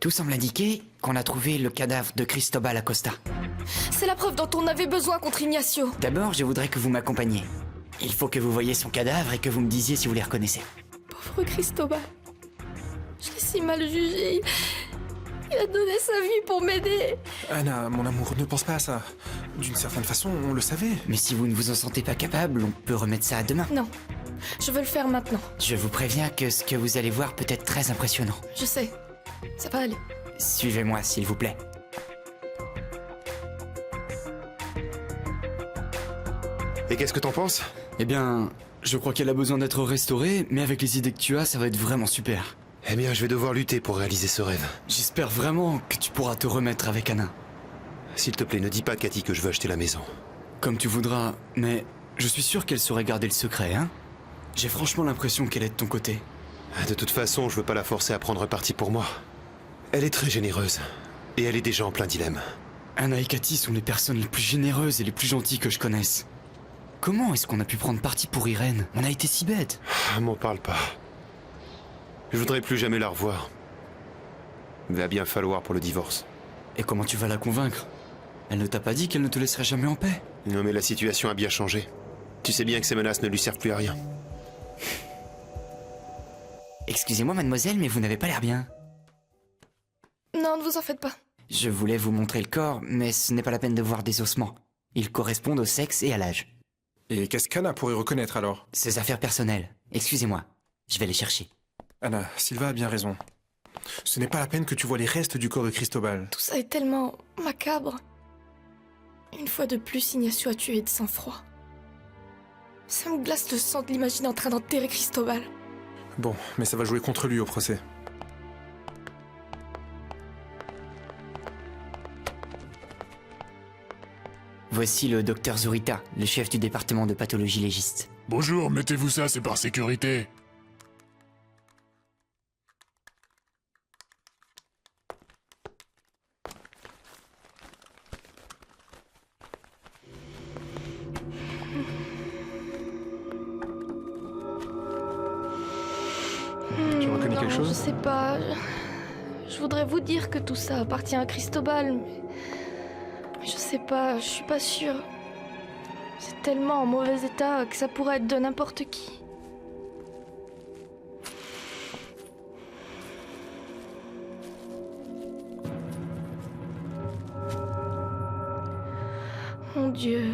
Tout semble indiquer qu'on a trouvé le cadavre de Cristobal Acosta. C'est la preuve dont on avait besoin contre Ignacio. D'abord, je voudrais que vous m'accompagniez. Il faut que vous voyiez son cadavre et que vous me disiez si vous les reconnaissez. Pauvre Cristobal. Je l'ai si mal jugé. Il a donné sa vie pour m'aider. Anna, mon amour, ne pense pas à ça. D'une certaine façon, on le savait. Mais si vous ne vous en sentez pas capable, on peut remettre ça à demain. Non, je veux le faire maintenant. Je vous préviens que ce que vous allez voir peut être très impressionnant. Je sais, ça va aller. Suivez-moi, s'il vous plaît. Et qu'est-ce que t'en penses? Eh bien, je crois qu'elle a besoin d'être restaurée, mais avec les idées que tu as, ça va être vraiment super. Eh bien, je vais devoir lutter pour réaliser ce rêve. J'espère vraiment que tu pourras te remettre avec Anna. S'il te plaît, ne dis pas à Cathy que je veux acheter la maison. Comme tu voudras, mais je suis sûr qu'elle saurait garder le secret, hein? J'ai franchement l'impression qu'elle est de ton côté. De toute façon, je veux pas la forcer à prendre parti pour moi. Elle est très généreuse. Et elle est déjà en plein dilemme. Anna et Cathy sont les personnes les plus généreuses et les plus gentilles que je connaisse. Comment est-ce qu'on a pu prendre parti pour Irène? On a été si bêtes. M'en parle pas. Je voudrais plus jamais la revoir. Il va bien falloir pour le divorce. Et comment tu vas la convaincre? Elle ne t'a pas dit qu'elle ne te laisserait jamais en paix? Non mais la situation a bien changé. Tu sais bien que ces menaces ne lui servent plus à rien. Excusez-moi, mademoiselle, mais vous n'avez pas l'air bien. Non, ne vous en faites pas. Je voulais vous montrer le corps, mais ce n'est pas la peine de voir des ossements. Ils correspondent au sexe et à l'âge. Et qu'est-ce qu'Anna pourrait reconnaître alors? Ces affaires personnelles. Excusez-moi, je vais les chercher. Anna, Silva a bien raison. Ce n'est pas la peine que tu vois les restes du corps de Cristobal. Tout ça est tellement macabre. Une fois de plus, Ignacio a tué de sang-froid. Ça me glace le sang de l'imaginer en train d'enterrer Cristobal. Bon, mais ça va jouer contre lui au procès. Voici le docteur Zurita, le chef du département de pathologie légiste. Bonjour, mettez-vous ça, c'est par sécurité. Tu reconnais quelque Je chose? sais pas. Je voudrais vous dire que tout ça appartient à Cristobal, mais je sais pas, je suis pas sûre. C'est tellement en mauvais état que ça pourrait être de n'importe qui. Mon Dieu.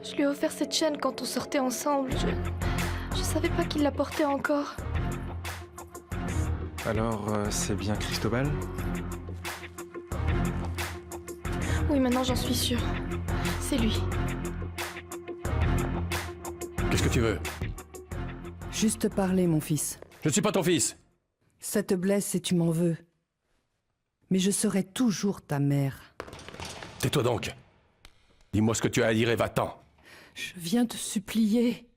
Je lui ai offert cette chaîne quand on sortait ensemble. Je savais pas qu'il la portait encore. Alors, c'est bien Cristobal? Oui, maintenant j'en suis sûre. C'est lui. Qu'est-ce que tu veux? Juste parler, mon fils. Je ne suis pas ton fils. Ça te blesse et tu m'en veux. Mais je serai toujours ta mère. Tais-toi donc. Dis-moi ce que tu as à dire et va-t'en. Je viens te supplier.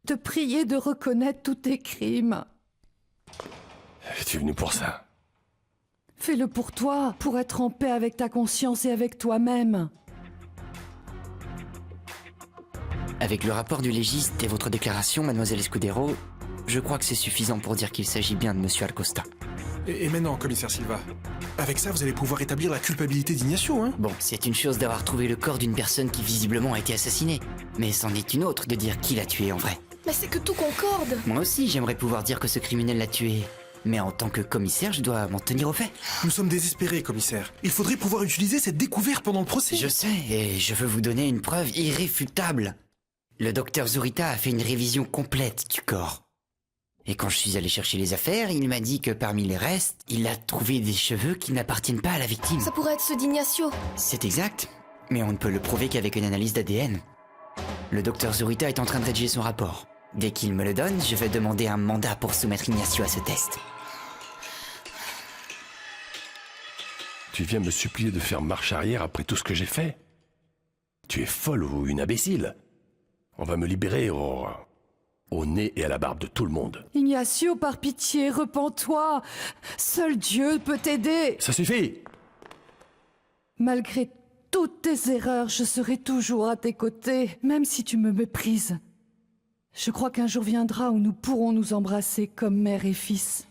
Te prier de reconnaître tous tes crimes. Tu es venu pour ça. Fais-le pour toi, pour être en paix avec ta conscience et avec toi-même. Avec le rapport du légiste et votre déclaration, mademoiselle Escudero, je crois que c'est suffisant pour dire qu'il s'agit bien de monsieur Acosta. Et maintenant, commissaire Silva, avec ça, vous allez pouvoir établir la culpabilité d'Ignacio, hein? Bon, c'est une chose d'avoir trouvé le corps d'une personne qui visiblement a été assassinée, mais c'en est une autre de dire qui l'a tué en vrai. Mais c'est que tout concorde. Moi aussi, j'aimerais pouvoir dire que ce criminel l'a tué. Mais en tant que commissaire, je dois m'en tenir aux faits. Nous sommes désespérés, commissaire. Il faudrait pouvoir utiliser cette découverte pendant le procès. Je sais, et je veux vous donner une preuve irréfutable. Le docteur Zurita a fait une révision complète du corps. Et quand je suis allé chercher les affaires, il m'a dit que parmi les restes, il a trouvé des cheveux qui n'appartiennent pas à la victime. Ça pourrait être ceux d'Ignacio. C'est exact, mais on ne peut le prouver qu'avec une analyse d'ADN. Le docteur Zurita est en train de rédiger son rapport. Dès qu'il me le donne, je vais demander un mandat pour soumettre Ignacio à ce test. Tu viens me supplier de faire marche arrière après tout ce que j'ai fait? Tu es folle ou une imbécile? On va me libérer au nez et à la barbe de tout le monde. Ignacio, par pitié, repens-toi. Seul Dieu peut t'aider. Ça suffit! Malgré toutes tes erreurs, je serai toujours à tes côtés, même si tu me méprises. Je crois qu'un jour viendra où nous pourrons nous embrasser comme mère et fils.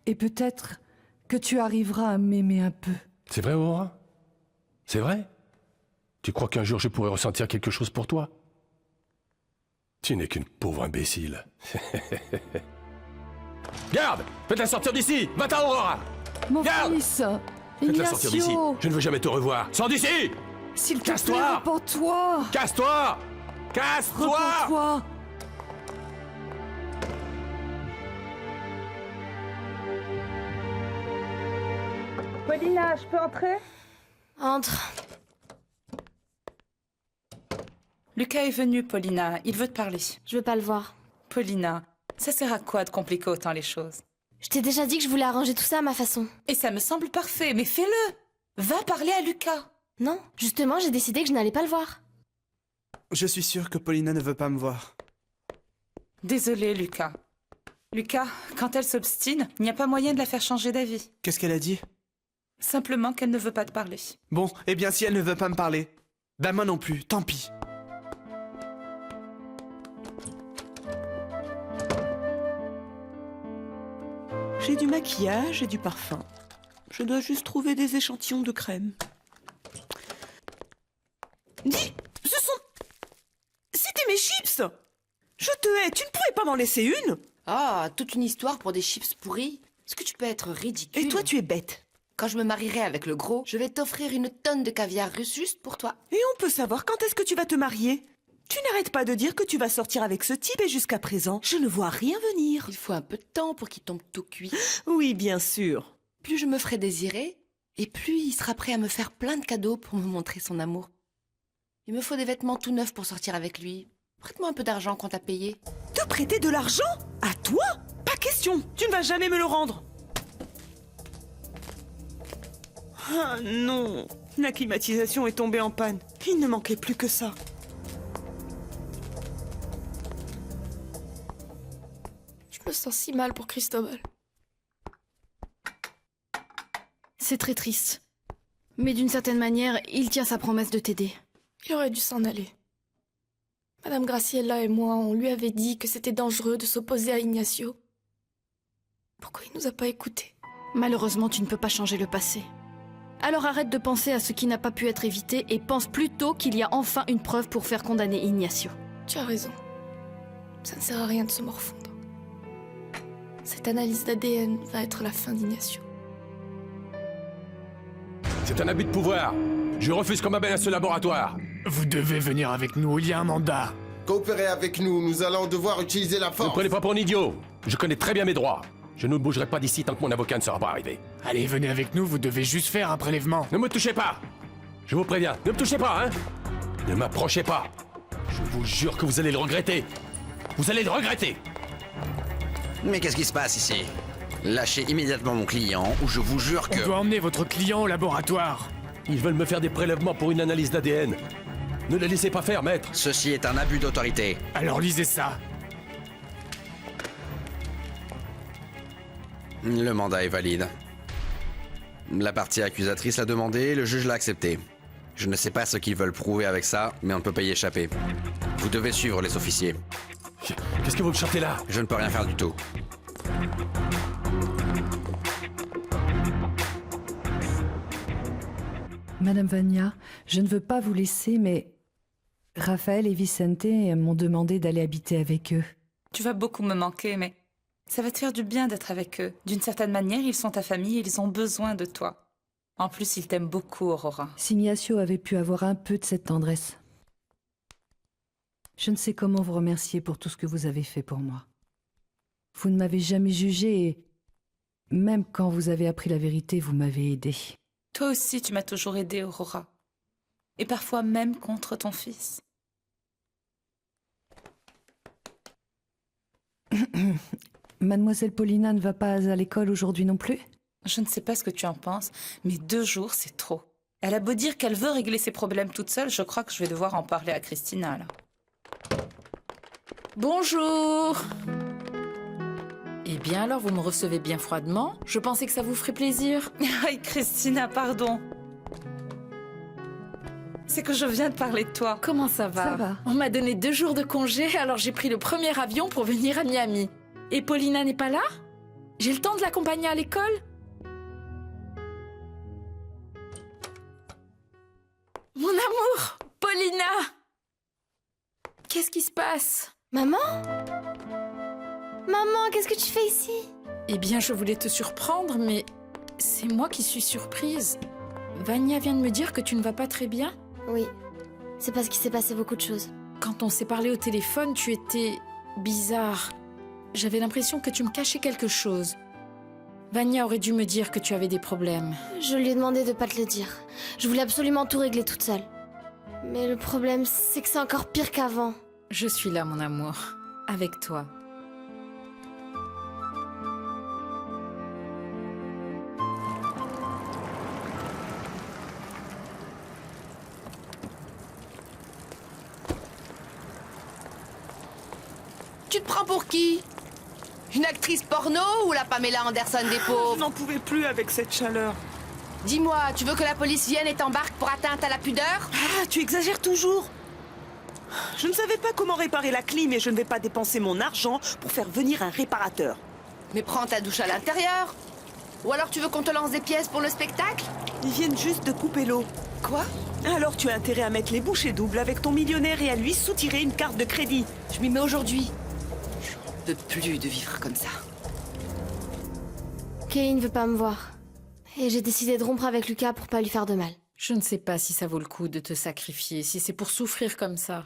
Et peut-être que tu arriveras à m'aimer un peu. C'est vrai, Aurora? C'est vrai? Tu crois qu'un jour je pourrais ressentir quelque chose pour toi? Tu n'es qu'une pauvre imbécile. Garde! Faites-la sortir d'ici! Va-t'en, Aurora! Mon Garde! fils, Faites-la sortir d'ici! Ignacio, Je ne veux jamais te revoir! Sors d'ici! s'il te plaît, Casse-toi! repens-toi. Casse-toi! Casse-toi! Repens-toi. Paulina, je peux entrer? Entre. Lucas est venu, Paulina. Il veut te parler. Je veux pas le voir. Paulina, ça sert à quoi de compliquer autant les choses? Je t'ai déjà dit que je voulais arranger tout ça à ma façon. Et ça me semble parfait, mais fais-le! Va parler à Lucas! Non, justement, j'ai décidé que je n'allais pas le voir. Je suis sûr que Paulina ne veut pas me voir. Désolé, Lucas. Lucas, quand elle s'obstine, il n'y a pas moyen de la faire changer d'avis. Qu'est-ce qu'elle a dit? Simplement qu'elle ne veut pas te parler. Bon, eh bien si elle ne veut pas me parler, bah moi non plus, tant pis. J'ai du maquillage et du parfum. Je dois juste trouver des échantillons de crème. Dis, ce sont... C'était mes chips! Je te hais, tu ne pourrais pas m'en laisser une? Ah, toute une histoire pour des chips pourris? Est-ce que tu peux être ridicule? Et toi, tu es bête. Quand je me marierai avec le gros, je vais t'offrir une tonne de caviar russe juste pour toi. Et on peut savoir quand est-ce que tu vas te marier? Tu n'arrêtes pas de dire que tu vas sortir avec ce type et jusqu'à présent, je ne vois rien venir. Il faut un peu de temps pour qu'il tombe tout cuit. Oui, bien sûr. Plus je me ferai désirer, et plus il sera prêt à me faire plein de cadeaux pour me montrer son amour. Il me faut des vêtements tout neufs pour sortir avec lui. Prête-moi un peu d'argent qu'on t'a payé. Te prêter de l'argent? À toi? Pas question, tu ne vas jamais me le rendre. Ah non, la climatisation est tombée en panne. Il ne manquait plus que ça. Je me sens si mal pour Cristobal. C'est très triste. Mais d'une certaine manière, il tient sa promesse de t'aider. Il aurait dû s'en aller. Madame Graciella et moi, on lui avait dit que c'était dangereux de s'opposer à Ignacio. Pourquoi il nous a pas écoutés? Malheureusement, tu ne peux pas changer le passé. Alors arrête de penser à ce qui n'a pas pu être évité et pense plutôt qu'il y a enfin une preuve pour faire condamner Ignacio. Tu as raison. Ça ne sert à rien de se morfondre. Cette analyse d'ADN va être la fin d'Ignacio. C'est un abus de pouvoir. Je refuse qu'on m'amène à ce laboratoire. Vous devez venir avec nous, il y a un mandat. Coopérez avec nous, nous allons devoir utiliser la Ne force. me prenez pas pour un idiot. Je connais très bien mes droits. Je ne bougerai pas d'ici tant que mon avocat ne sera pas arrivé. Allez, venez avec nous, vous devez juste faire un prélèvement. Ne me touchez pas. Je vous préviens, ne me touchez pas, hein. Ne m'approchez pas. Je vous jure que vous allez le regretter. Vous allez le regretter. Mais qu'est-ce qui se passe ici? Lâchez immédiatement mon client ou je vous jure que... On doit emmener votre client au laboratoire. Ils veulent me faire des prélèvements pour une analyse d'ADN. Ne les laissez pas faire, maître. Ceci est un abus d'autorité. Alors lisez ça. Le mandat est valide. La partie accusatrice l'a demandé, le juge l'a accepté. Je ne sais pas ce qu'ils veulent prouver avec ça, mais on ne peut pas y échapper. Vous devez suivre les officiers. Qu'est-ce que vous me chantez là? Je ne peux rien faire du tout. Madame Vania, je ne veux pas vous laisser, mais Raphaël et Vicente m'ont demandé d'aller habiter avec eux. Tu vas beaucoup me manquer, mais ça va te faire du bien d'être avec eux. D'une certaine manière, ils sont ta famille et ils ont besoin de toi. En plus, ils t'aiment beaucoup, Aurora. Si Ignacio avait pu avoir un peu de cette tendresse. Je ne sais comment vous remercier pour tout ce que vous avez fait pour moi. Vous ne m'avez jamais jugé et même quand vous avez appris la vérité, vous m'avez aidé. Toi aussi, tu m'as toujours aidée, Aurora. Et parfois même contre ton fils. Mademoiselle Paulina ne va pas à l'école aujourd'hui non plus? Je ne sais pas ce que tu en penses, mais 2 jours, c'est trop. Elle a beau dire qu'elle veut régler ses problèmes toute seule, je crois que je vais devoir en parler à Christina, là. Bonjour! Eh bien alors, vous me recevez bien froidement. Je pensais que ça vous ferait plaisir. Aïe, Christina, pardon. C'est que je viens de parler de toi. Comment ça va? Ça va. On m'a donné 2 jours de congé, alors j'ai pris le premier avion pour venir à Miami. Et Paulina n'est pas là? J'ai le temps de l'accompagner à l'école? Mon amour, Paulina! Qu'est-ce qui se passe? Maman? Maman, qu'est-ce que tu fais ici? Eh bien, je voulais te surprendre, mais c'est moi qui suis surprise. Vania vient de me dire que tu ne vas pas très bien. Oui, c'est parce qu'il s'est passé beaucoup de choses. Quand on s'est parlé au téléphone, tu étais bizarre. J'avais l'impression que tu me cachais quelque chose. Vania aurait dû me dire que tu avais des problèmes. Je lui ai demandé de pas te le dire. Je voulais absolument tout régler toute seule. Mais le problème, c'est que c'est encore pire qu'avant. Je suis là, mon amour. Avec toi. Tu te prends pour qui? Une actrice porno ou la Pamela Anderson des pauvres? Je n'en pouvais plus avec cette chaleur. Dis-moi, tu veux que la police vienne et t'embarque pour atteinte à la pudeur? Ah, tu exagères toujours. Je ne savais pas comment réparer la clim et je ne vais pas dépenser mon argent pour faire venir un réparateur. Mais prends ta douche à l'intérieur. Ou alors tu veux qu'on te lance des pièces pour le spectacle? Ils viennent juste de couper l'eau. Quoi? Alors tu as intérêt à mettre les bouchées doubles avec ton millionnaire et à lui soutirer une carte de crédit. Je m'y mets aujourd'hui. Je ne peux plus de vivre comme ça. Kelly ne veut pas me voir. Et j'ai décidé de rompre avec Lucas pour pas lui faire de mal. Je ne sais pas si ça vaut le coup de te sacrifier, si c'est pour souffrir comme ça.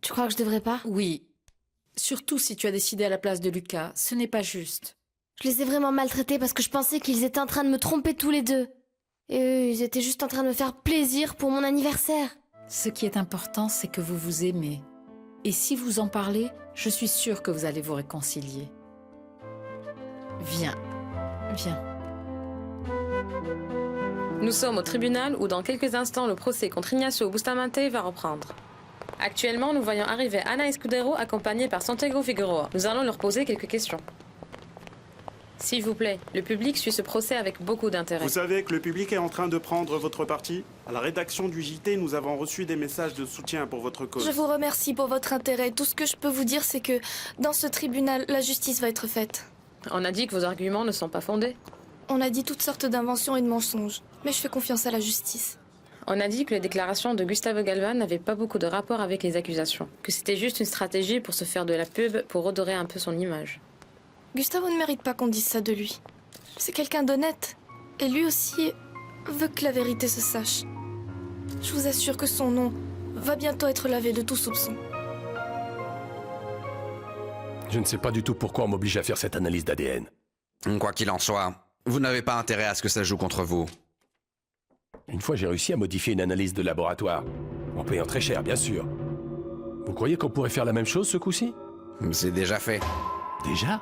Tu crois que je devrais pas? Oui. Surtout si tu as décidé à la place de Lucas. Ce n'est pas juste. Je les ai vraiment maltraités parce que je pensais qu'ils étaient en train de me tromper tous les deux. Et eux, ils étaient juste en train de me faire plaisir pour mon anniversaire. Ce qui est important, c'est que vous vous aimez. Et si vous en parlez, je suis sûre que vous allez vous réconcilier. Viens. Viens. Nous sommes au tribunal où dans quelques instants le procès contre Ignacio Bustamante va reprendre. Actuellement, nous voyons arriver Ana Escudero accompagnée par Santiago Figueroa. Nous allons leur poser quelques questions. S'il vous plaît, le public suit ce procès avec beaucoup d'intérêt. Vous savez que le public est en train de prendre votre parti? À la rédaction du JT, nous avons reçu des messages de soutien pour votre cause. Je vous remercie pour votre intérêt. Tout ce que je peux vous dire, c'est que dans ce tribunal, la justice va être faite. On a dit que vos arguments ne sont pas fondés. On a dit toutes sortes d'inventions et de mensonges. Mais je fais confiance à la justice. On a dit que les déclarations de Gustavo Galvan n'avaient pas beaucoup de rapport avec les accusations. Que c'était juste une stratégie pour se faire de la pub, pour redorer un peu son image. Gustavo ne mérite pas qu'on dise ça de lui. C'est quelqu'un d'honnête. Et lui aussi veut que la vérité se sache. Je vous assure que son nom va bientôt être lavé de tout soupçon. Je ne sais pas du tout pourquoi on m'oblige à faire cette analyse d'ADN. Quoi qu'il en soit, vous n'avez pas intérêt à ce que ça joue contre vous. Une fois, j'ai réussi à modifier une analyse de laboratoire. En payant très cher, bien sûr. Vous croyez qu'on pourrait faire la même chose ce coup-ci? C'est déjà fait. Déjà?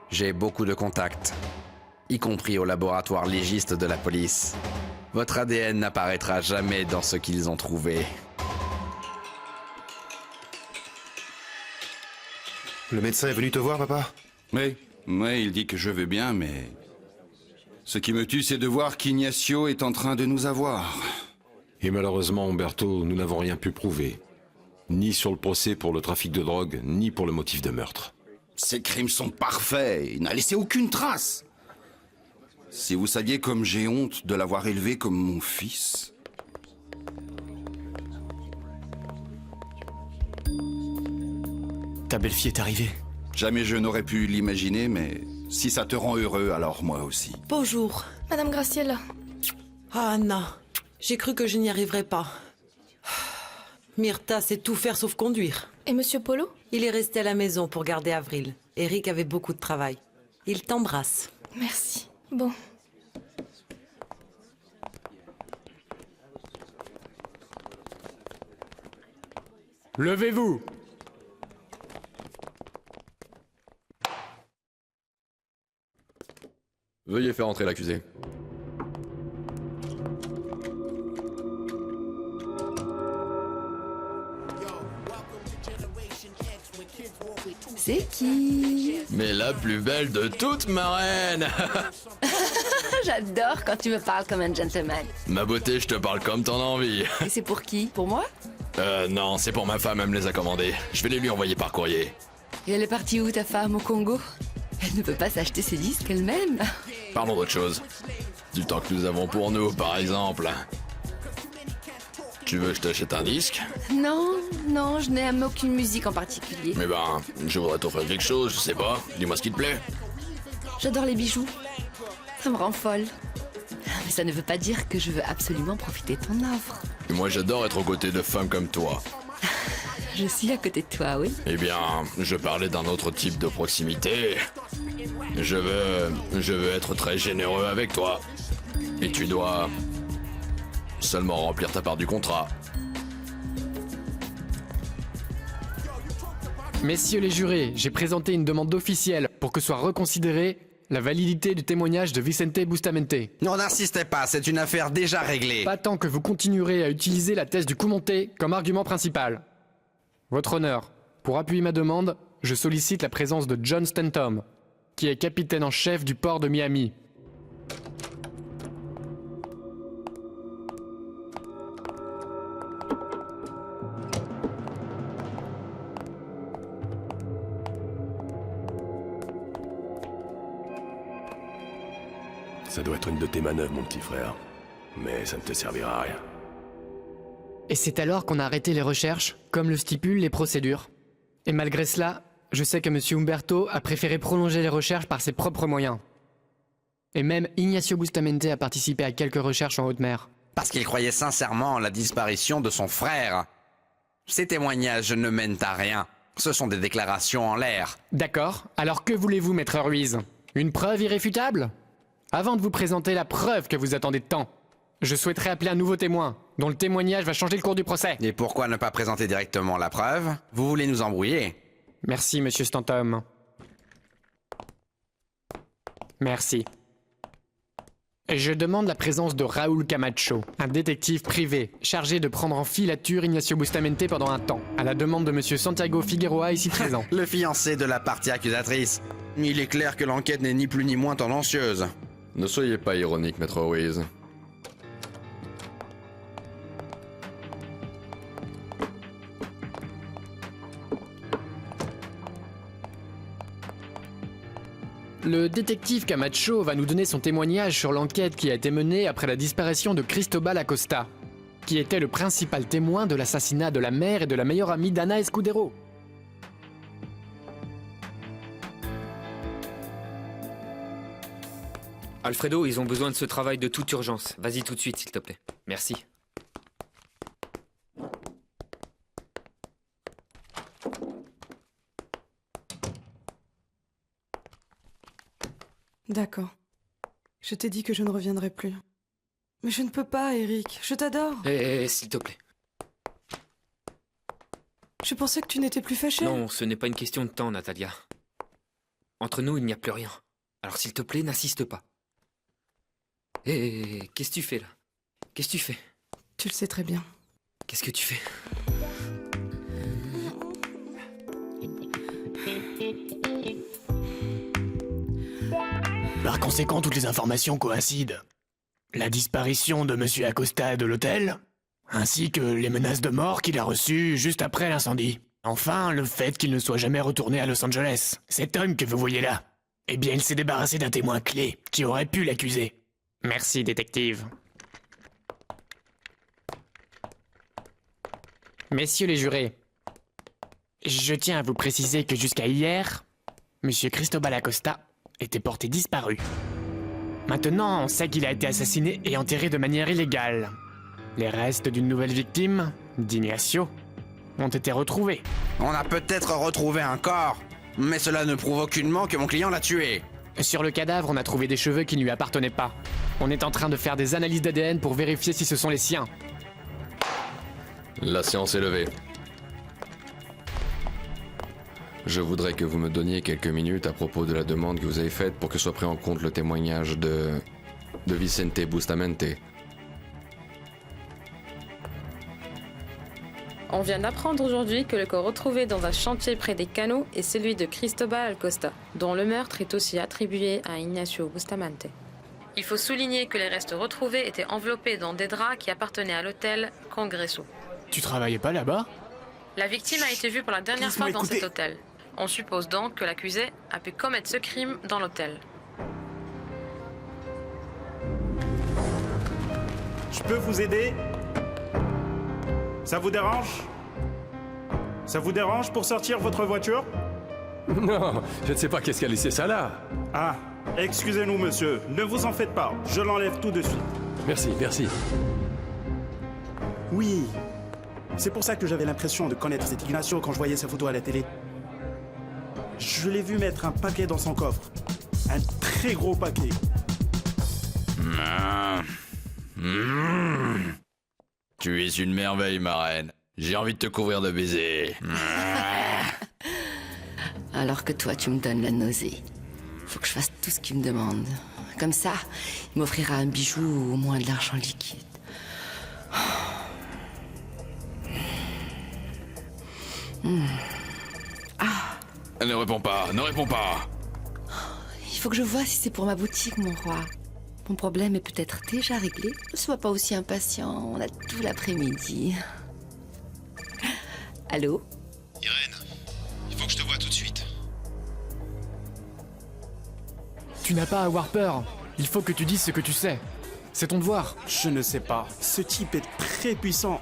J'ai beaucoup de contacts, y compris au laboratoire légiste de la police. Votre ADN n'apparaîtra jamais dans ce qu'ils ont trouvé. Le médecin est venu te voir, papa? Oui, il dit que je vais bien, mais... Ce qui me tue, c'est de voir qu'Ignacio est en train de nous avoir. Et malheureusement, Umberto, nous n'avons rien pu prouver. Ni sur le procès pour le trafic de drogue, ni pour le motif de meurtre. Ces crimes sont parfaits, il n'a laissé aucune trace. Si vous saviez comme j'ai honte de l'avoir élevé comme mon fils. Ta belle-fille est arrivée. Jamais je n'aurais pu l'imaginer, mais si ça te rend heureux, alors moi aussi. Bonjour. Madame Graciela. Ah, Anna, j'ai cru que je n'y arriverais pas. Myrtha sait tout faire sauf conduire. Et Monsieur Polo? Il est resté à la maison pour garder Avril. Eric avait beaucoup de travail. Il t'embrasse. Merci. Bon. Levez-vous! Veuillez faire entrer l'accusé. C'est qui? Mais la plus belle de toutes, ma reine. J'adore quand tu me parles comme un gentleman. Ma beauté, je te parle comme t'en as envie. Et c'est pour qui? Pour moi? Non, c'est pour ma femme, elle me les a commandés. Je vais les lui envoyer par courrier. Et elle est partie où, ta femme? Au Congo? Elle ne peut pas s'acheter ses disques elle-même. Parlons d'autre chose. Du temps que nous avons pour nous, par exemple. Tu veux que je t'achète un disque? Non, non, je n'aime aucune musique en particulier. Mais ben, je voudrais t'offrir quelque chose, je sais pas. Dis-moi ce qui te plaît. J'adore les bijoux. Ça me rend folle. Mais ça ne veut pas dire que je veux absolument profiter de ton offre. Et moi, j'adore être aux côtés de femmes comme toi. Je suis à côté de toi, oui. Eh bien, je parlais d'un autre type de proximité. Je veux être très généreux avec toi. Et tu dois seulement remplir ta part du contrat. Messieurs les jurés, j'ai présenté une demande officielle pour que soit reconsidérée la validité du témoignage de Vicente Bustamente. Non, n'insistez pas, c'est une affaire déjà réglée. Pas tant que vous continuerez à utiliser la thèse du coup monté comme argument principal. Votre honneur, pour appuyer ma demande, je sollicite la présence de John Stanton, qui est capitaine en chef du port de Miami. Ça doit être une de tes manœuvres, mon petit frère. Mais ça ne te servira à rien. Et c'est alors qu'on a arrêté les recherches, comme le stipulent les procédures. Et malgré cela, je sais que M. Umberto a préféré prolonger les recherches par ses propres moyens. Et même Ignacio Bustamente a participé à quelques recherches en haute mer. Parce qu'il croyait sincèrement en la disparition de son frère. Ces témoignages ne mènent à rien. Ce sont des déclarations en l'air. D'accord, alors que voulez-vous, maître Ruiz? Une preuve irréfutable? Avant de vous présenter la preuve que vous attendez tant, je souhaiterais appeler un nouveau témoin, dont le témoignage va changer le cours du procès. Et pourquoi ne pas présenter directement la preuve? Vous voulez nous embrouiller? Merci, monsieur Stanton. Merci. Je demande la présence de Raúl Camacho, un détective privé, chargé de prendre en filature Ignacio Bustamente pendant un temps, à la demande de monsieur Santiago Figueroa ici présent. Le fiancé de la partie accusatrice. Il est clair que l'enquête n'est ni plus ni moins tendancieuse. Ne soyez pas ironique, maître Ruiz. Le détective Camacho va nous donner son témoignage sur l'enquête qui a été menée après la disparition de Cristobal Acosta, qui était le principal témoin de l'assassinat de la mère et de la meilleure amie d'Ana Escudero. Alfredo, ils ont besoin de ce travail de toute urgence. Vas-y tout de suite, s'il te plaît. Merci. D'accord. Je t'ai dit que je ne reviendrai plus. Mais je ne peux pas, Eric. Je t'adore. S'il te plaît. Je pensais que tu n'étais plus fâché. Non, ce n'est pas une question de temps, Natalia. Entre nous, il n'y a plus rien. Alors s'il te plaît, n'insiste pas. Qu'est-ce que tu fais là? Qu'est-ce que tu fais? Tu le sais très bien. Qu'est-ce que tu fais? Par conséquent, toutes les informations coïncident. La disparition de Monsieur Acosta de l'hôtel, ainsi que les menaces de mort qu'il a reçues juste après l'incendie. Enfin, le fait qu'il ne soit jamais retourné à Los Angeles. Cet homme que vous voyez là, eh bien, il s'est débarrassé d'un témoin clé qui aurait pu l'accuser. Merci, détective. Messieurs les jurés, je tiens à vous préciser que jusqu'à hier, Monsieur Cristobal Acosta était porté disparu. Maintenant, on sait qu'il a été assassiné et enterré de manière illégale. Les restes d'une nouvelle victime, d'Ignacio, ont été retrouvés. On a peut-être retrouvé un corps, mais cela ne prouve aucunement que mon client l'a tué. Sur le cadavre, on a trouvé des cheveux qui ne lui appartenaient pas. On est en train de faire des analyses d'ADN pour vérifier si ce sont les siens. La séance est levée. Je voudrais que vous me donniez quelques minutes à propos de la demande que vous avez faite pour que soit pris en compte le témoignage de Vicente Bustamente. On vient d'apprendre aujourd'hui que le corps retrouvé dans un chantier près des canaux est celui de Cristobal Acosta, dont le meurtre est aussi attribué à Ignacio Bustamente. Il faut souligner que les restes retrouvés étaient enveloppés dans des draps qui appartenaient à l'hôtel Congresso. Tu travaillais pas là-bas? La victime a été vue pour la dernière fois dans cet hôtel. On suppose donc que l'accusé a pu commettre ce crime dans l'hôtel. Je peux vous aider? Ça vous dérange? Ça vous dérange pour sortir votre voiture? Non, je ne sais pas qu'est-ce qui a laissé ça là. Ah, excusez-nous monsieur, ne vous en faites pas, je l'enlève tout de suite. Merci, merci. Oui, c'est pour ça que j'avais l'impression de connaître cet Ignacio quand je voyais sa photo à la télé. Je l'ai vu mettre un paquet dans son coffre. Un très gros paquet. Tu es une merveille, ma reine. J'ai envie de te couvrir de baisers. Alors que toi, tu me donnes la nausée. Faut que je fasse tout ce qu'il me demande. Comme ça, il m'offrira un bijou ou au moins de l'argent liquide. Ne réponds pas, ne réponds pas. Il faut que je vois si c'est pour ma boutique, mon roi. Mon problème est peut-être déjà réglé. Ne sois pas aussi impatient, on a tout l'après-midi. Allô? Irène, il faut que je te voie tout de suite. Tu n'as pas à avoir peur. Il faut que tu dises ce que tu sais. C'est ton devoir. Je ne sais pas. Ce type est très puissant.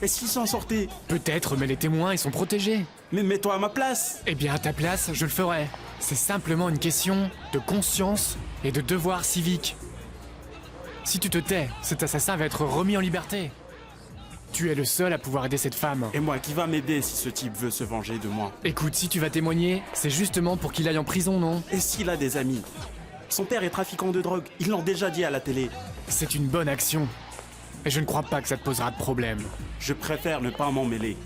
Est-ce qu'il s'en sortait? Peut-être, mais les témoins, ils sont protégés. Mais mets-toi à ma place. Eh bien, à ta place, je le ferai. C'est simplement une question de conscience et de devoir civique. Si tu te tais, cet assassin va être remis en liberté. Tu es le seul à pouvoir aider cette femme. Et moi, qui va m'aider si ce type veut se venger de moi? Écoute, si tu vas témoigner, c'est justement pour qu'il aille en prison, non? Et s'il a des amis? Son père est trafiquant de drogue, ils l'ont déjà dit à la télé. C'est une bonne action. Et je ne crois pas que ça te posera de problème. Je préfère ne pas m'en mêler.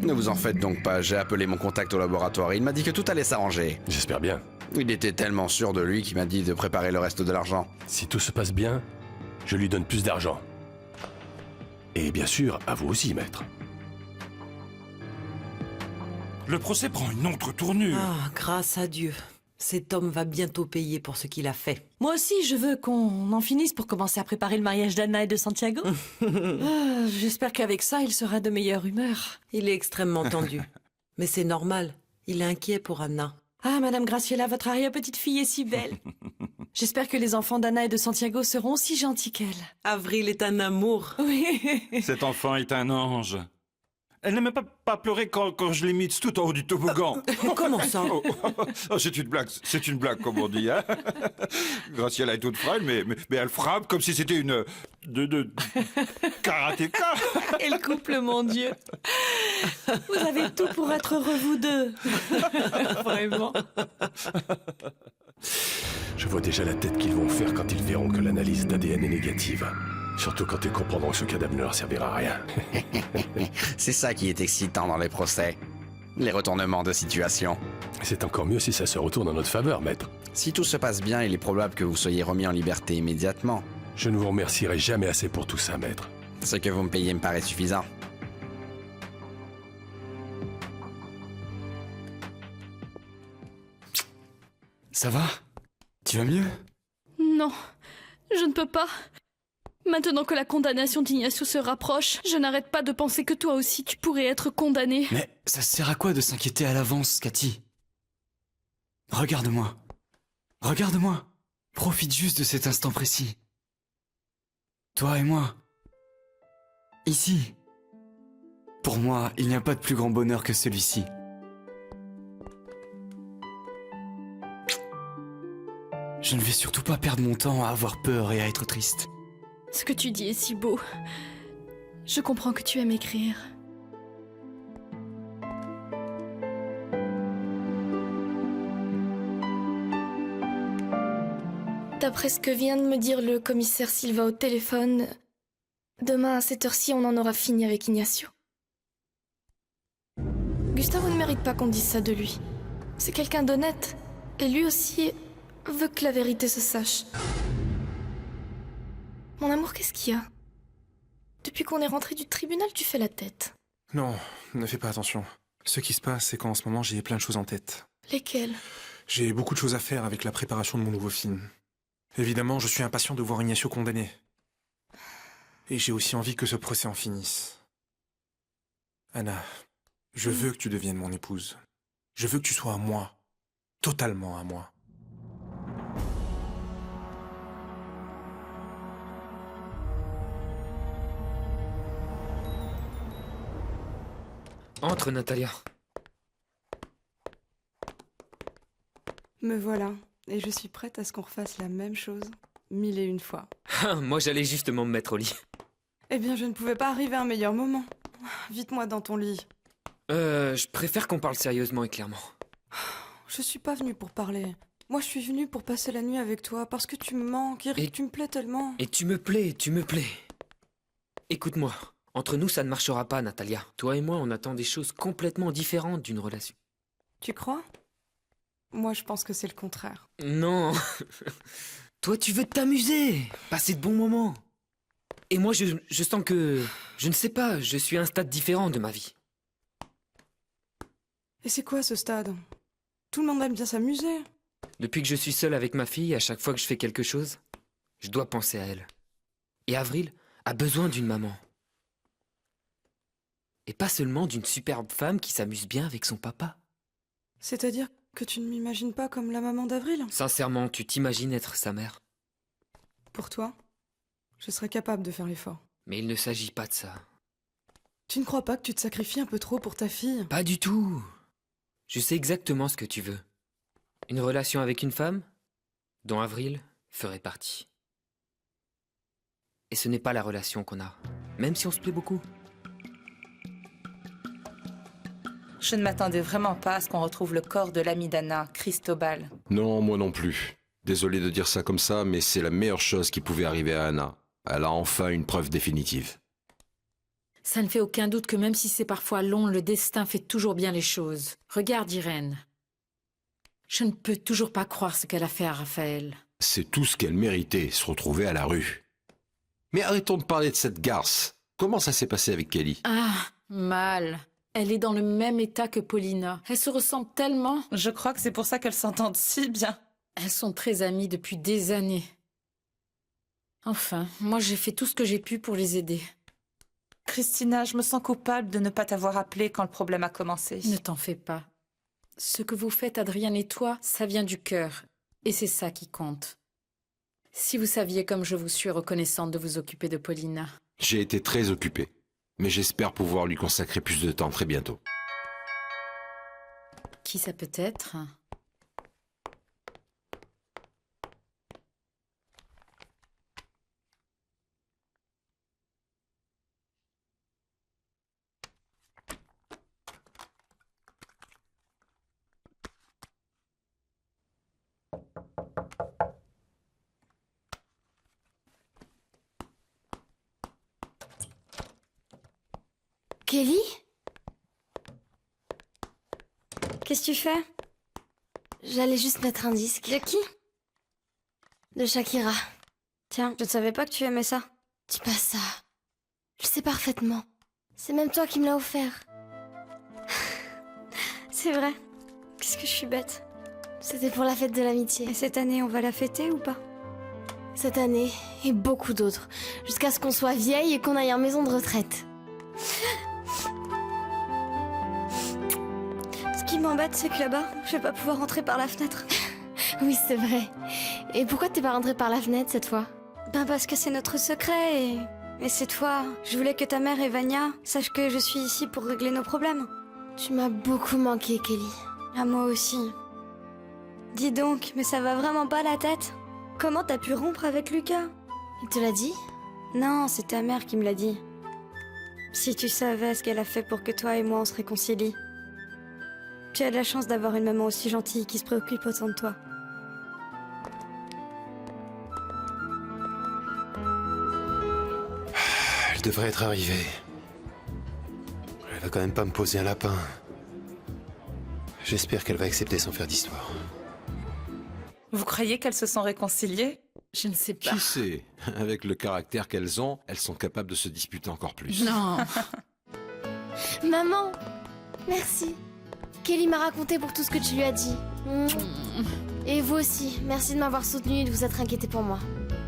Ne vous en faites donc pas, j'ai appelé mon contact au laboratoire et il m'a dit que tout allait s'arranger. J'espère bien. Il était tellement sûr de lui qu'il m'a dit de préparer le reste de l'argent. Si tout se passe bien, je lui donne plus d'argent. Et bien sûr, à vous aussi, maître. Le procès prend une autre tournure. Ah, grâce à Dieu. Cet homme va bientôt payer pour ce qu'il a fait. Moi aussi, je veux qu'on en finisse pour commencer à préparer le mariage d'Anna et de Santiago. J'espère qu'avec ça, il sera de meilleure humeur. Il est extrêmement tendu. Mais c'est normal. Il est inquiet pour Anna. Ah, Madame Graciela, votre arrière-petite-fille est si belle. J'espère que les enfants d'Anna et de Santiago seront aussi gentils qu'elle. Avril est un amour. Oui. Cet enfant est un ange. Elle n'a même pas pleuré quand je l'ai mise tout en haut du toboggan. Comment ça? C'est une blague comme on dit. Hein. Graciela est toute frêle, mais elle frappe comme si c'était une... de karatéka. Et le couple, mon Dieu. Vous avez tout pour être heureux, vous deux. Vraiment. Je vois déjà la tête qu'ils vont faire quand ils verront que l'analyse d'ADN est négative. Surtout quand ils comprendront que ce cadavre ne leur servira à rien. C'est ça qui est excitant dans les procès. Les retournements de situation. C'est encore mieux si ça se retourne en notre faveur, maître. Si tout se passe bien, il est probable que vous soyez remis en liberté immédiatement. Je ne vous remercierai jamais assez pour tout ça, maître. Ce que vous me payez me paraît suffisant. Ça va? Tu vas mieux? Non, je ne peux pas. Maintenant que la condamnation d'Ignacio se rapproche, je n'arrête pas de penser que toi aussi tu pourrais être condamné. Mais ça sert à quoi de s'inquiéter à l'avance, Cathy? Regarde-moi. Regarde-moi. Profite juste de cet instant précis. Toi et moi. Ici. Pour moi, il n'y a pas de plus grand bonheur que celui-ci. Je ne vais surtout pas perdre mon temps à avoir peur et à être triste. Ce que tu dis est si beau. Je comprends que tu aimes écrire. D'après ce que vient de me dire le commissaire Silva au téléphone, demain à cette heure-ci, on en aura fini avec Ignacio. Gustavo ne mérite pas qu'on dise ça de lui. C'est quelqu'un d'honnête, et lui aussi veut que la vérité se sache. Mon amour, qu'est-ce qu'il y a? Depuis qu'on est rentré du tribunal, tu fais la tête. Non, ne fais pas attention. Ce qui se passe, c'est qu'en ce moment, j'ai plein de choses en tête. Lesquelles? J'ai beaucoup de choses à faire avec la préparation de mon nouveau film. Évidemment, je suis impatient de voir Ignacio condamné. Et j'ai aussi envie que ce procès en finisse. Anna, Je veux que tu deviennes mon épouse. Je veux que tu sois à moi. Totalement à moi. Entre, Natalia. Me voilà, et je suis prête à ce qu'on refasse la même chose 1001 fois. Ah, moi, j'allais justement me mettre au lit. Eh bien, je ne pouvais pas arriver à un meilleur moment. Vite-moi dans ton lit. Je préfère qu'on parle sérieusement et clairement. Je suis pas venue pour parler. Moi, je suis venue pour passer la nuit avec toi, parce que tu me manques, Eric, tu me plais tellement. Et tu me plais, tu me plais. Écoute-moi, entre nous, ça ne marchera pas, Natalia. Toi et moi, on attend des choses complètement différentes d'une relation. Tu crois? Moi, je pense que c'est le contraire. Non. Toi, tu veux t'amuser, passer de bons moments. Et moi, je sens que... Je ne sais pas, je suis à un stade différent de ma vie. Et c'est quoi ce stade? Tout le monde aime bien s'amuser. Depuis que je suis seul avec ma fille, à chaque fois que je fais quelque chose, je dois penser à elle. Et Avril a besoin d'une maman. Et pas seulement d'une superbe femme qui s'amuse bien avec son papa. C'est-à-dire que tu ne m'imagines pas comme la maman d'Avril? Sincèrement, tu t'imagines être sa mère? Pour toi, je serais capable de faire l'effort. Mais il ne s'agit pas de ça. Tu ne crois pas que tu te sacrifies un peu trop pour ta fille? Pas du tout. Je sais exactement ce que tu veux. Une relation avec une femme dont Avril ferait partie. Et ce n'est pas la relation qu'on a, même si on se plaît beaucoup. Je ne m'attendais vraiment pas à ce qu'on retrouve le corps de l'ami d'Anna, Cristobal. Non, moi non plus. Désolé de dire ça comme ça, mais c'est la meilleure chose qui pouvait arriver à Anna. Elle a enfin une preuve définitive. Ça ne fait aucun doute que même si c'est parfois long, le destin fait toujours bien les choses. Regarde Irène. Je ne peux toujours pas croire ce qu'elle a fait à Raphaël. C'est tout ce qu'elle méritait, se retrouver à la rue. Mais arrêtons de parler de cette garce. Comment ça s'est passé avec Kelly? Ah, mal. Elle est dans le même état que Paulina. Elles se ressemblent tellement. Je crois que c'est pour ça qu'elles s'entendent si bien. Elles sont très amies depuis des années. Enfin, moi j'ai fait tout ce que j'ai pu pour les aider. Christina, je me sens coupable de ne pas t'avoir appelé quand le problème a commencé. Ne t'en fais pas. Ce que vous faites, Adrienne et toi, ça vient du cœur. Et c'est ça qui compte. Si vous saviez comme je vous suis reconnaissante de vous occuper de Paulina. J'ai été très occupé, mais j'espère pouvoir lui consacrer plus de temps très bientôt. Qui ça peut être? Kelly? Qu'est-ce que tu fais? J'allais juste mettre un disque. De qui? De Shakira. Tiens, je ne savais pas que tu aimais ça. Dis pas ça. Je sais parfaitement. C'est même toi qui me l'as offert. C'est vrai. Qu'est-ce que je suis bête. C'était pour la fête de l'amitié. Et cette année, on va la fêter ou pas? Cette année, et beaucoup d'autres. Jusqu'à ce qu'on soit vieille et qu'on aille en maison de retraite. Ce qui m'embête, c'est que là-bas, je vais pas pouvoir rentrer par la fenêtre. Oui, c'est vrai. Et pourquoi t'es pas rentrée par la fenêtre cette fois? Ben parce que c'est notre secret et cette fois, je voulais que ta mère et Vania sachent que je suis ici pour régler nos problèmes. Tu m'as beaucoup manqué, Kelly. À moi aussi. Dis donc, mais ça va vraiment pas la tête? Comment t'as pu rompre avec Lucas? Il te l'a dit? Non, c'est ta mère qui me l'a dit. Si tu savais ce qu'elle a fait pour que toi et moi on se réconcilie. Tu as de la chance d'avoir une maman aussi gentille qui se préoccupe autant de toi. Elle devrait être arrivée. Elle va quand même pas me poser un lapin. J'espère qu'elle va accepter sans faire d'histoire. Vous croyez qu'elles se sont réconciliées? Je ne sais pas. Qui sait? Avec le caractère qu'elles ont, elles sont capables de se disputer encore plus. Non. Maman, merci. Kelly m'a raconté pour tout ce que tu lui as dit. Et vous aussi, merci de m'avoir soutenue et de vous être inquiété pour moi.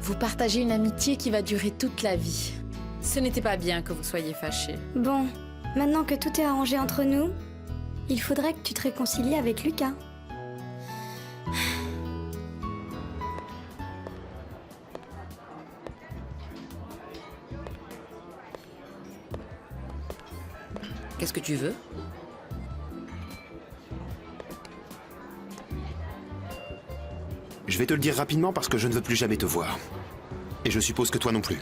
Vous partagez une amitié qui va durer toute la vie. Ce n'était pas bien que vous soyez fâchés. Bon, Maintenant que tout est arrangé entre nous, il faudrait que tu te réconcilies avec Lucas. Qu'est-ce que tu veux? Je vais te le dire rapidement parce que je ne veux plus jamais te voir. Et je suppose que toi non plus.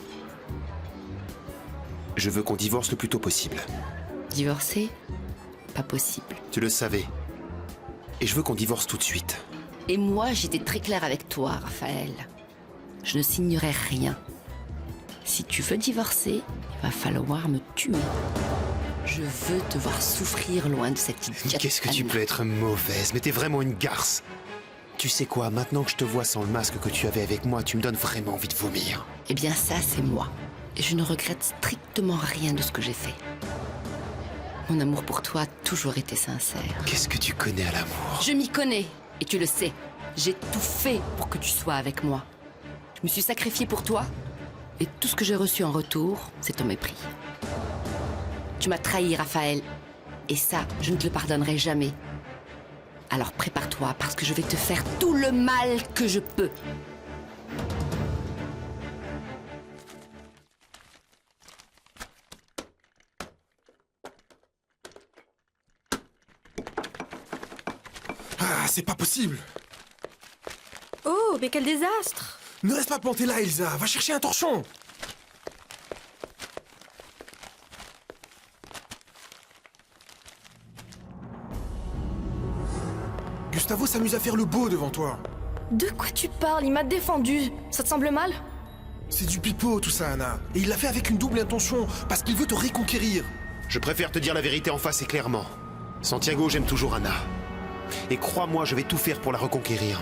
Je veux qu'on divorce le plus tôt possible. Divorcer? Pas possible. Tu le savais. Et je veux qu'on divorce tout de suite. Et moi, j'étais très claire avec toi, Raphaël. Je ne signerai rien. Si tu veux divorcer, il va falloir me tuer. Je veux te voir souffrir loin de cette idiote. Qu'est-ce que tu peux être mauvaise, mais t'es vraiment une garce. Tu sais quoi, maintenant que je te vois sans le masque que tu avais avec moi, tu me donnes vraiment envie de vomir. Eh bien ça, c'est moi. Et je ne regrette strictement rien de ce que j'ai fait. Mon amour pour toi a toujours été sincère. Qu'est-ce que tu connais à l'amour? Je m'y connais, et tu le sais. J'ai tout fait pour que tu sois avec moi. Je me suis sacrifiée pour toi, et tout ce que j'ai reçu en retour, c'est ton mépris. Tu m'as trahi, Raphaël, et ça, je ne te le pardonnerai jamais. Alors prépare-toi, parce que je vais te faire tout le mal que je peux. Ah, c'est pas possible! Oh, mais quel désastre! Ne reste pas planté là, Elsa! Va chercher un torchon! Gustavo s'amuse à faire le beau devant toi. De quoi tu parles? Il m'a défendu. Ça te semble mal? C'est du pipeau tout ça, Anna. Et il l'a fait avec une double intention, parce qu'il veut te reconquérir. Je préfère te dire la vérité en face et clairement. Santiago, j'aime toujours Anna. Et crois-moi, je vais tout faire pour la reconquérir.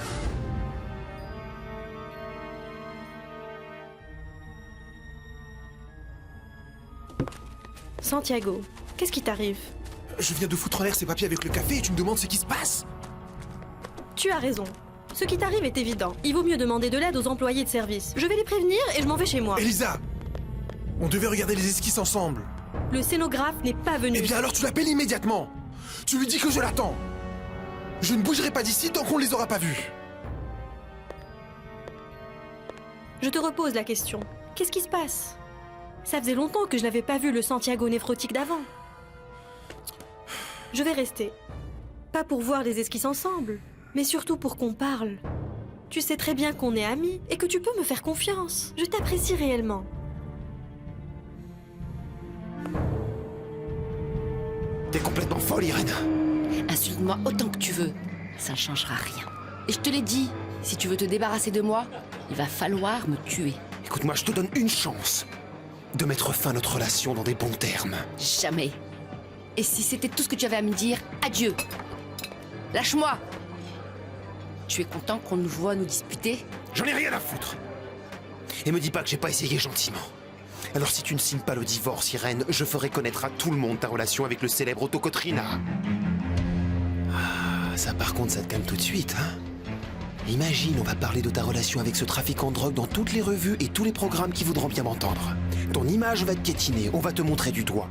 Santiago, qu'est-ce qui t'arrive? Je viens de foutre en l'air ces papiers avec le café et tu me demandes ce qui se passe? Tu as raison. Ce qui t'arrive est évident. Il vaut mieux demander de l'aide aux employés de service. Je vais les prévenir et je m'en vais chez moi. Elisa! On devait regarder les esquisses ensemble. Le scénographe n'est pas venu. Eh bien alors tu l'appelles immédiatement. Tu lui dis que je l'attends. Je ne bougerai pas d'ici tant qu'on ne les aura pas vus. Je te repose la question. Qu'est-ce qui se passe? Ça faisait longtemps que je n'avais pas vu le Santiago néphrotique d'avant. Je vais rester. Pas pour voir les esquisses ensemble, mais surtout pour qu'on parle. Tu sais très bien qu'on est amis et que tu peux me faire confiance. Je t'apprécie réellement. T'es complètement folle, Irène. Insulte-moi autant que tu veux. Ça ne changera rien. Et je te l'ai dit, si tu veux te débarrasser de moi, il va falloir me tuer. Écoute-moi, je te donne une chance de mettre fin à notre relation dans des bons termes. Jamais. Et si c'était tout ce que tu avais à me dire, adieu. Lâche-moi. Tu es content qu'on nous voit nous disputer? J'en ai rien à foutre. Et me dis pas que j'ai pas essayé gentiment. Alors si tu ne signes pas le divorce, Irène, je ferai connaître à tout le monde ta relation avec le célèbre Otto Cotrina. Ah, ça par contre, ça te calme tout de suite, hein? Imagine, on va parler de ta relation avec ce trafiquant de drogue dans toutes les revues et tous les programmes qui voudront bien m'entendre. Ton image va te piétiner, on va te montrer du doigt.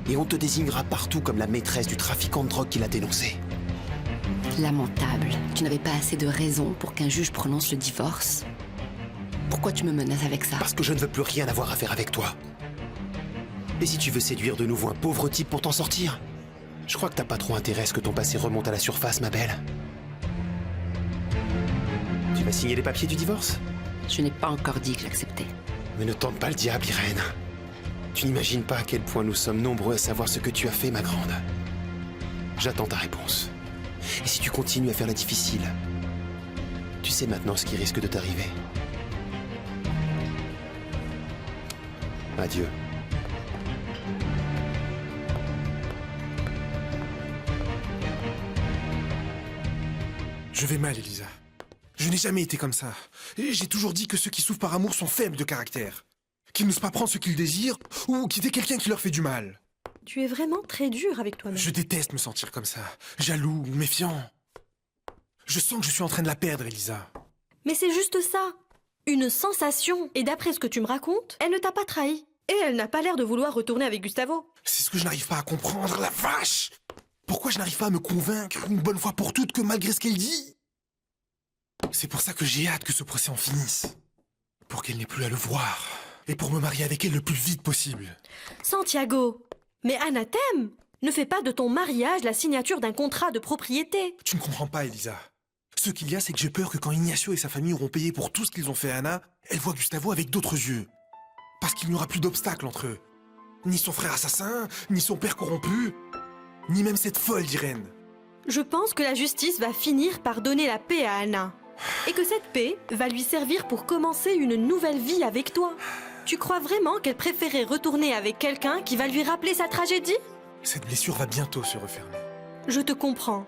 Et on te désignera partout comme la maîtresse du trafiquant de drogue qui l'a dénoncé. Lamentable. Tu n'avais pas assez de raisons pour qu'un juge prononce le divorce. Pourquoi tu me menaces avec ça? Parce que je ne veux plus rien avoir à faire avec toi. Et si tu veux séduire de nouveau un pauvre type pour t'en sortir? Je crois que t'as pas trop intérêt à ce que ton passé remonte à la surface, ma belle. Tu vas signer les papiers du divorce? Je n'ai pas encore dit que j'acceptais. Mais ne tente pas le diable, Irène. Tu n'imagines pas à quel point nous sommes nombreux à savoir ce que tu as fait, ma grande. J'attends ta réponse. Et si tu continues à faire la difficile, tu sais maintenant ce qui risque de t'arriver. Adieu. Je vais mal, Elisa. Je n'ai jamais été comme ça. Et j'ai toujours dit que ceux qui souffrent par amour sont faibles de caractère. Qu'ils n'osent pas prendre ce qu'ils désirent ou quitter quelqu'un qui leur fait du mal. Tu es vraiment très dur avec toi-même. Je déteste me sentir comme ça. Jaloux, méfiant. Je sens que je suis en train de la perdre, Elisa. Mais c'est juste ça. Une sensation. Et d'après ce que tu me racontes, elle ne t'a pas trahi. Et elle n'a pas l'air de vouloir retourner avec Gustavo. C'est ce que je n'arrive pas à comprendre, la vache! Pourquoi je n'arrive pas à me convaincre une bonne fois pour toutes que malgré ce qu'elle dit... C'est pour ça que j'ai hâte que ce procès en finisse. Pour qu'elle n'ait plus à le voir. Et pour me marier avec elle le plus vite possible. Santiago, mais Anna t'aime. Ne fais pas de ton mariage la signature d'un contrat de propriété. Tu ne comprends pas, Elisa. Ce qu'il y a, c'est que j'ai peur que quand Ignacio et sa famille auront payé pour tout ce qu'ils ont fait à Anna, elle voit Gustavo avec d'autres yeux. Parce qu'il n'y aura plus d'obstacle entre eux. Ni son frère assassin, ni son père corrompu, ni même cette folle d'Irène. Je pense que la justice va finir par donner la paix à Anna. Et que cette paix va lui servir pour commencer une nouvelle vie avec toi. Tu crois vraiment qu'elle préférait retourner avec quelqu'un qui va lui rappeler sa tragédie? Cette blessure va bientôt se refermer. Je te comprends.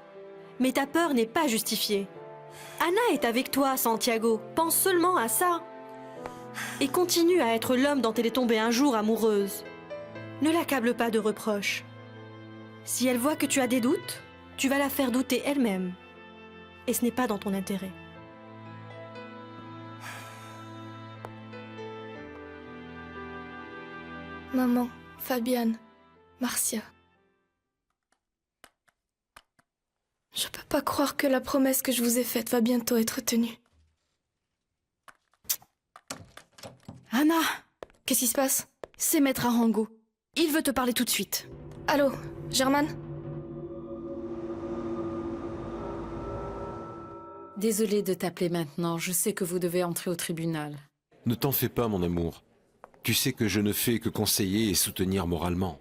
Mais ta peur n'est pas justifiée. Anna est avec toi, Santiago. Pense seulement à ça. Et continue à être l'homme dont elle est tombée un jour amoureuse. Ne l'accable pas de reproches. Si elle voit que tu as des doutes, tu vas la faire douter elle-même. Et ce n'est pas dans ton intérêt. Maman, Fabienne, Marcia. Je peux pas croire que la promesse que je vous ai faite va bientôt être tenue. Anna, qu'est-ce qui se passe? C'est Maître Arango. Il veut te parler tout de suite. Allô, Germaine? Désolée de t'appeler maintenant, je sais que vous devez entrer au tribunal. Ne t'en fais pas, mon amour. Tu sais que je ne fais que conseiller et soutenir moralement.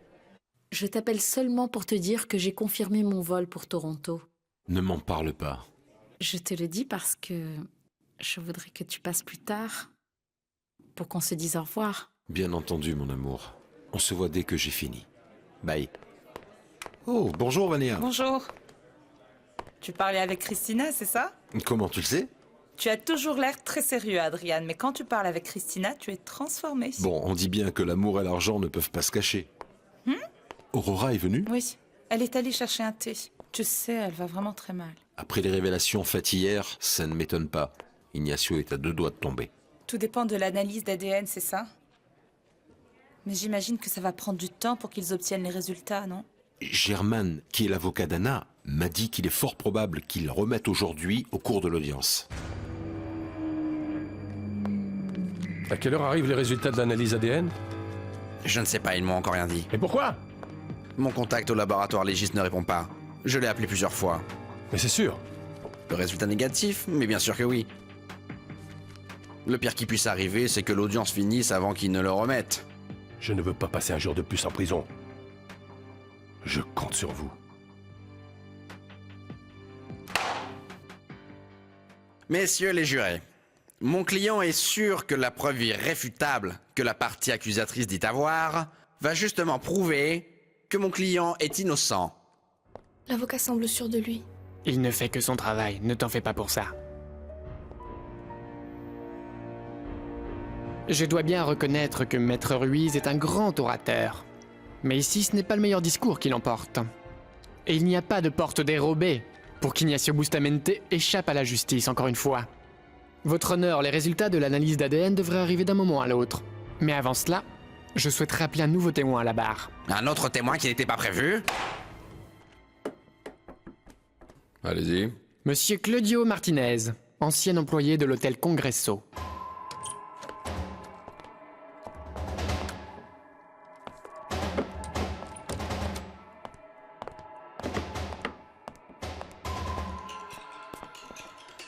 Je t'appelle seulement pour te dire que j'ai confirmé mon vol pour Toronto. Ne m'en parle pas. Je te le dis parce que je voudrais que tu passes plus tard pour qu'on se dise au revoir. Bien entendu, mon amour. On se voit dès que j'ai fini. Bye. Oh, bonjour, Vania. Bonjour. Tu parlais avec Christina, c'est ça? Comment tu le sais? Tu as toujours l'air très sérieux, Adrian, mais quand tu parles avec Christina, tu es transformé. Bon, on dit bien que l'amour et l'argent ne peuvent pas se cacher. Aurora est venue? Oui, elle est allée chercher un thé. Tu sais, elle va vraiment très mal. Après les révélations faites hier, ça ne m'étonne pas. Ignacio est à 2 doigts de tomber. Tout dépend de l'analyse d'ADN, c'est ça? Mais j'imagine que ça va prendre du temps pour qu'ils obtiennent les résultats, non? Germaine, qui est l'avocat d'Anna, m'a dit qu'il est fort probable qu'il remette aujourd'hui au cours de l'audience. À quelle heure arrivent les résultats de l'analyse ADN? Je ne sais pas, ils m'ont encore rien dit. Et pourquoi? Mon contact au laboratoire légiste ne répond pas. Je l'ai appelé plusieurs fois. Mais c'est sûr. Le résultat négatif? Mais bien sûr que oui. Le pire qui puisse arriver, c'est que l'audience finisse avant qu'ils ne le remettent. Je ne veux pas passer un jour de plus en prison. Je compte sur vous. Messieurs les jurés, mon client est sûr que la preuve irréfutable que la partie accusatrice dit avoir va justement prouver que mon client est innocent. L'avocat semble sûr de lui. Il ne fait que son travail, ne t'en fais pas pour ça. Je dois bien reconnaître que Maître Ruiz est un grand orateur. Mais ici, ce n'est pas le meilleur discours qui l'emporte. Et il n'y a pas de porte dérobée pour qu'Ignacio Bustamante échappe à la justice, encore une fois. Votre honneur, les résultats de l'analyse d'ADN devraient arriver d'un moment à l'autre. Mais avant cela, je souhaiterais appeler un nouveau témoin à la barre. Un autre témoin qui n'était pas prévu? Allez-y. Monsieur Claudio Martinez, ancien employé de l'hôtel Congresso.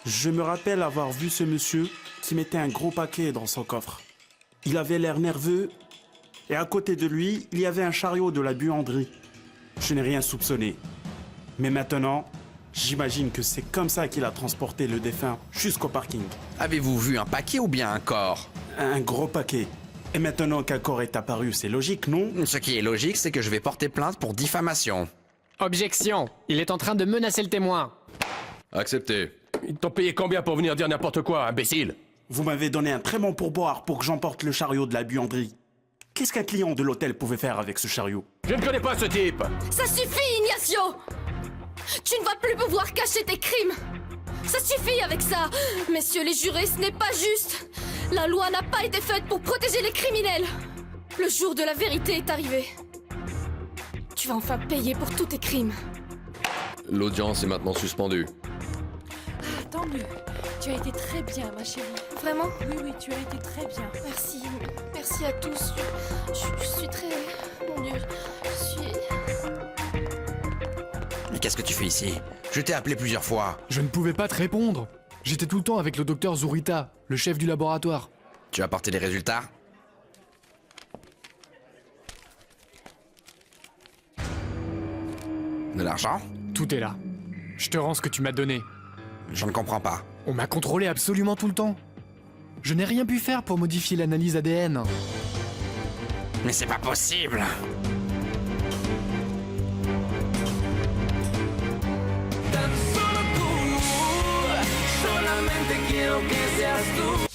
Je me rappelle avoir vu ce monsieur qui mettait un gros paquet dans son coffre. Il avait l'air nerveux et à côté de lui, il y avait un chariot de la buanderie. Je n'ai rien soupçonné. Mais maintenant, j'imagine que c'est comme ça qu'il a transporté le défunt jusqu'au parking. Avez-vous vu un paquet ou bien un corps? Un gros paquet. Et maintenant qu'un corps est apparu, c'est logique, non? Ce qui est logique, c'est que je vais porter plainte pour diffamation. Objection! Il est en train de menacer le témoin. Accepté. Ils t'ont payé combien pour venir dire n'importe quoi, imbécile? Vous m'avez donné un très bon pourboire pour que j'emporte le chariot de la buanderie. Qu'est-ce qu'un client de l'hôtel pouvait faire avec ce chariot? Je ne connais pas ce type! Ça suffit, Ignacio! Tu ne vas plus pouvoir cacher tes crimes! Ça suffit avec ça! Messieurs les jurés, ce n'est pas juste! La loi n'a pas été faite pour protéger les criminels! Le jour de la vérité est arrivé. Tu vas enfin payer pour tous tes crimes. L'audience est maintenant suspendue. Tant mieux. Tu as été très bien, ma chérie. Vraiment? Oui, tu as été très bien. Merci. Merci à tous. Je suis très... Mon Dieu. Je suis... Mais qu'est-ce que tu fais ici? Je t'ai appelé plusieurs fois. Je ne pouvais pas te répondre. J'étais tout le temps avec le docteur Zurita, le chef du laboratoire. Tu as apporté des résultats? De l'argent? Tout est là. Je te rends ce que tu m'as donné. Je ne comprends pas. On m'a contrôlé absolument tout le temps. Je n'ai rien pu faire pour modifier l'analyse ADN. Mais c'est pas possible! Solamente quiero que seas tú.